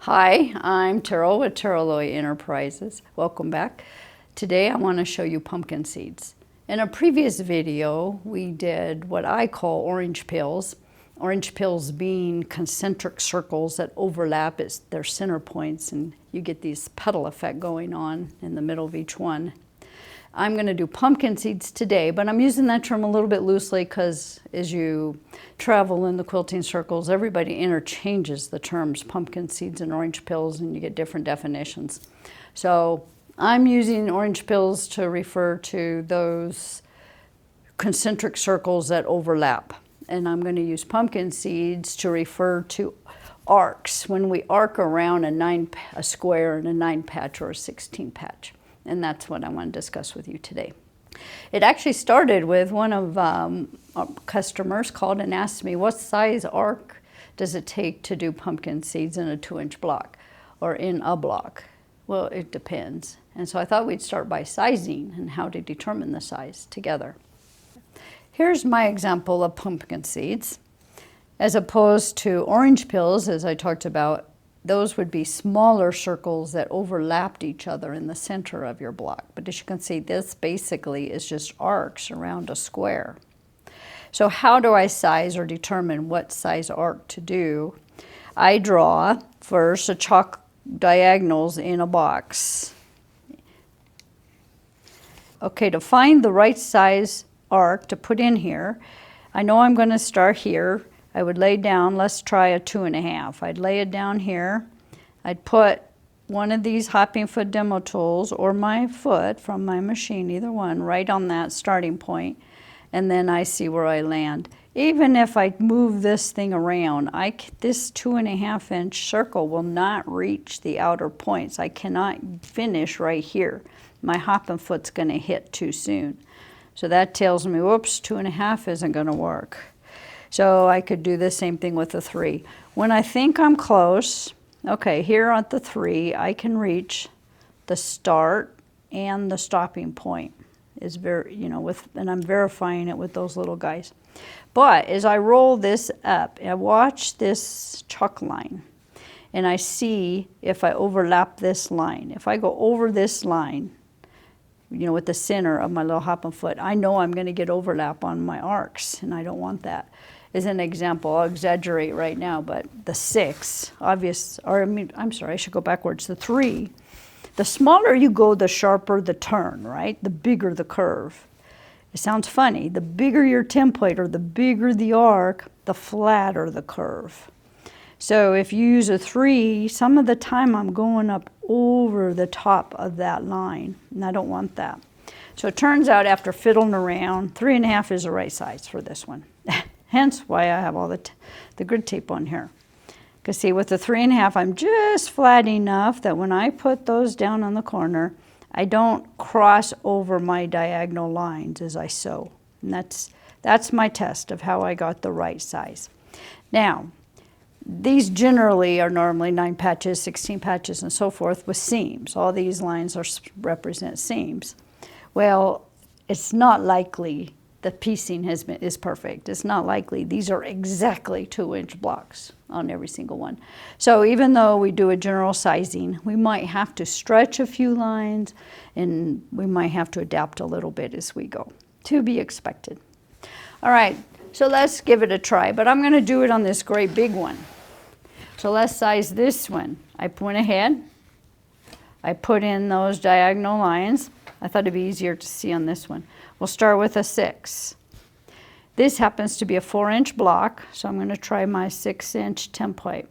Hi, I'm Teryl with Teryl Loy Enterprises. Welcome back. Today I want to show you pumpkin seeds. In a previous video, we did what I call orange pills. Orange pills being concentric circles that overlap at their center points, and you get this petal effect going on in the middle of each one. I'm going to do pumpkin seeds today, but I'm using that term a little bit loosely because as you travel in the quilting circles, everybody interchanges the terms pumpkin seeds and orange pills, and you get different definitions. So I'm using orange pills to refer to those concentric circles that overlap. And I'm going to use pumpkin seeds to refer to arcs, when we arc around a square and a 9 patch or a 16 patch. And that's what I want to discuss with you today. It actually started with one of our customers called and asked me, what size arc does it take to do pumpkin seeds in a 2-inch block or in a block? Well, it depends. And so I thought we'd start by sizing and how to determine the size together. Here's my example of pumpkin seeds. As opposed to orange pills, as I talked about, those would be smaller circles that overlapped each other in the center of your block. But as you can see, this basically is just arcs around a square. So how do I size or determine what size arc to do? I draw first a chalk diagonals in a box. Okay, to find the right size arc to put in here, I know I'm going to start here. I would lay down, let's try a 2.5. I'd lay it down here. I'd put one of these hopping foot demo tools or my foot from my machine, either one, right on that starting point, and then I see where I land. Even if I move this thing around, this 2.5-inch circle will not reach the outer points. I cannot finish right here. My hopping foot's going to hit too soon. So that tells me, whoops, 2.5 isn't going to work. So I could do the same thing with the 3. When I think I'm close, okay, here at the 3, I can reach the start and the stopping point. Is very, and I'm verifying it with those little guys. But as I roll this up, I watch this chalk line, and I see if I overlap this line. If I go over this line, with the center of my little hopping foot, I know I'm going to get overlap on my arcs, and I don't want that. As an example, I'll exaggerate right now, but the 6, I'm sorry, I should go backwards. The 3, the smaller you go, the sharper the turn, right? The bigger the curve. It sounds funny. The bigger your template or the bigger the arc, the flatter the curve. So if you use a 3, some of the time I'm going up over the top of that line, and I don't want that. So it turns out after fiddling around, 3.5 is the right size for this one. Hence why I have all the grid tape on here. Because see, with the 3.5, I'm just flat enough that when I put those down on the corner, I don't cross over my diagonal lines as I sew. And that's my test of how I got the right size. Now, these generally are normally 9 patches, 16 patches, and so forth with seams. All these lines represent seams. Well, it's not likely the piecing is perfect. It's not likely. These are exactly 2-inch blocks on every single one. So even though we do a general sizing, we might have to stretch a few lines, and we might have to adapt a little bit as we go. To be expected. All right, so let's give it a try, but I'm going to do it on this great big one. So let's size this one. I went ahead. I put in those diagonal lines. I thought it'd be easier to see on this one. We'll start with a 6. This happens to be a 4-inch block, so I'm going to try my 6-inch template.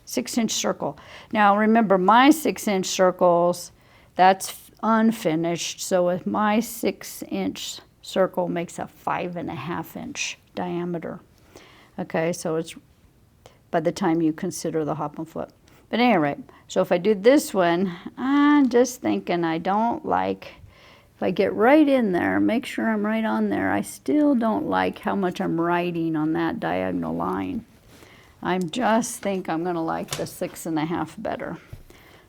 6-inch circle. Now remember, my 6-inch circles, that's unfinished, so with my 6-inch circle makes a 5.5-inch diameter. Okay, so it's by the time you consider the hopping foot. But anyway, so if I do this one, I'm just thinking I don't like, if I get right in there, make sure I'm right on there, I still don't like how much I'm writing on that diagonal line. I just think I'm going to like the 6.5 better.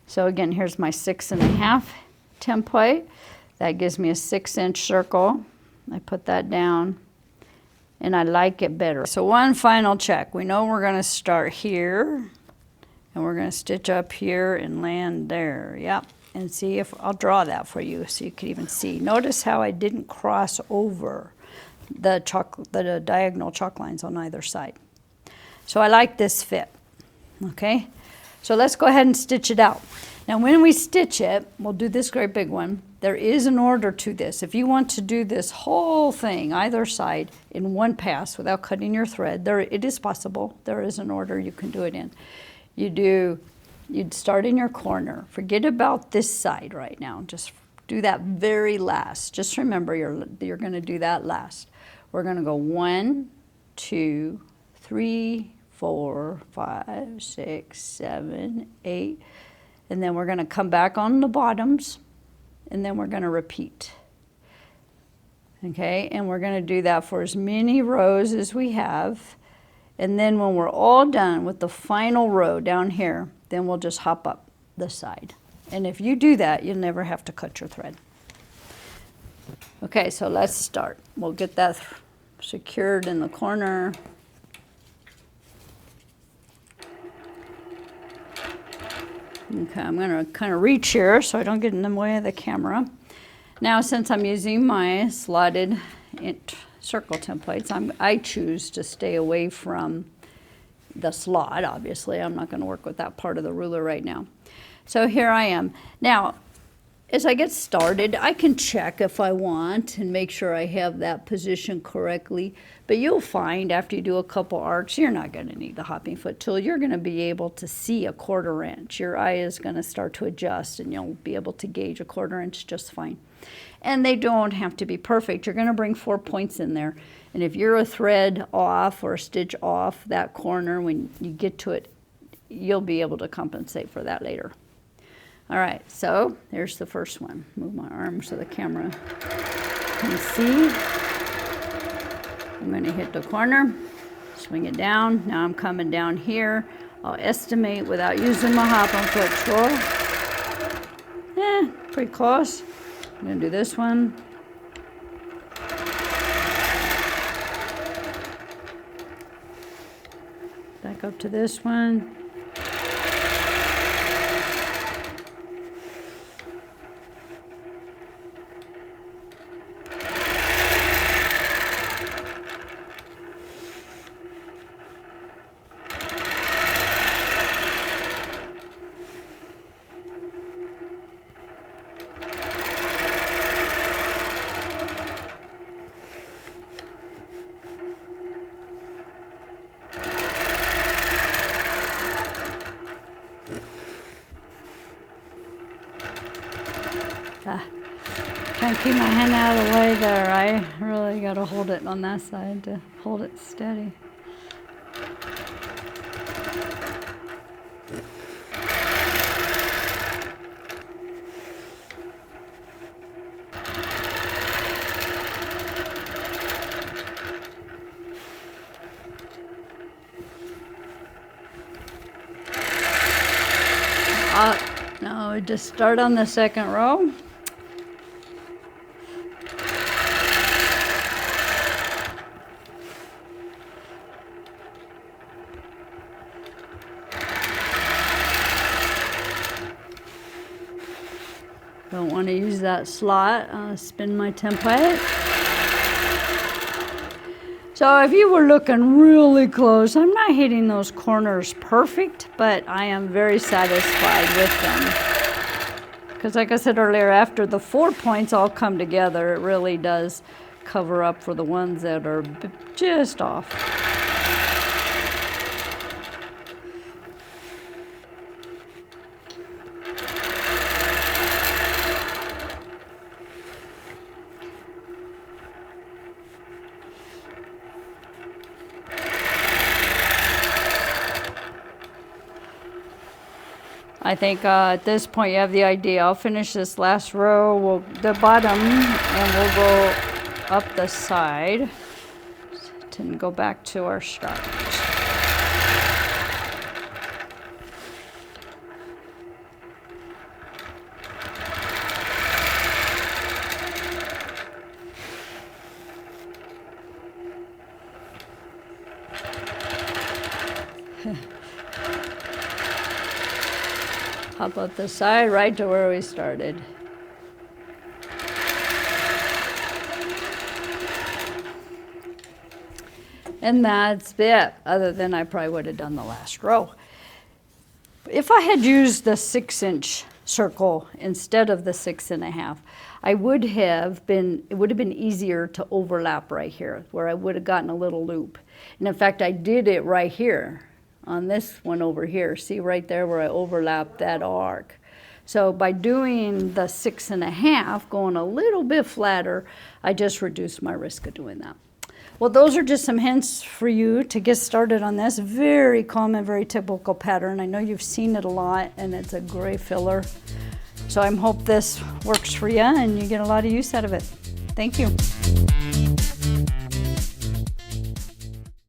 So again, here's my 6.5 template. That gives me a 6-inch circle. I put that down, and I like it better. So one final check. We know we're going to start here And we're going to stitch up here and land there. Yep. And see if I'll draw that for you so you can even see. Notice how I didn't cross over the diagonal chalk lines on either side. So I like this fit. Okay. So let's go ahead and stitch it out. Now when we stitch it, we'll do this great big one. There is an order to this. If you want to do this whole thing, either side, in one pass without cutting your thread, it is possible. There is an order you can do it in. You'd start in your corner. Forget about this side right now. Just do that very last. Just remember you're going to do that last. We're going to go 1, 2, 3, 4, 5, 6, 7, 8. And then we're going to come back on the bottoms, and then we're going to repeat. Okay, and we're going to do that for as many rows as we have. And then when we're all done with the final row down here, then we'll just hop up the side. And if you do that, you'll never have to cut your thread. Okay, so let's start. We'll get that secured in the corner. Okay, I'm going to kind of reach here so I don't get in the way of the camera. Now, since I'm using my slotted circle templates, I choose to stay away from the slot, obviously. I'm not going to work with that part of the ruler right now. So here I am. Now, as I get started, I can check if I want and make sure I have that position correctly. But you'll find after you do a couple arcs, you're not going to need the hopping foot tool. You're going to be able to see a 1/4 inch. Your eye is going to start to adjust, and you'll be able to gauge a 1/4 inch just fine. And they don't have to be perfect. You're going to bring 4 points in there. And if you're a thread off or a stitch off that corner, when you get to it, you'll be able to compensate for that later. All right, so there's the first one. Move my arm so the camera can see. I'm going to hit the corner, swing it down. Now I'm coming down here. I'll estimate without using my hopping foot tool. Pretty close. I'm going to do this one. Back up to this one. Can't keep my hand out of the way there. I really got to hold it on that side to hold it steady. Now we just start on the second row. Don't want to use that slot. Spin my template. So if you were looking really close, I'm not hitting those corners perfect, but I am very satisfied with them. Because like I said earlier, after the 4 points all come together, it really does cover up for the ones that are just off. I think at this point you have the idea. I'll finish this last row, the bottom, and we'll go up the side and go back to our start. Pop up the side right to where we started. And that's it, other than I probably would have done the last row. If I had used the 6-inch circle instead of the 6.5, it would have been easier to overlap right here, where I would have gotten a little loop. And in fact, I did it right here on this one over here. See right there where I overlapped that arc. So by doing the 6.5, going a little bit flatter, I just reduced my risk of doing that. Well, those are just some hints for you to get started on this. Very common, very typical pattern. I know you've seen it a lot, and it's a great filler. So I hope this works for you and you get a lot of use out of it. Thank you.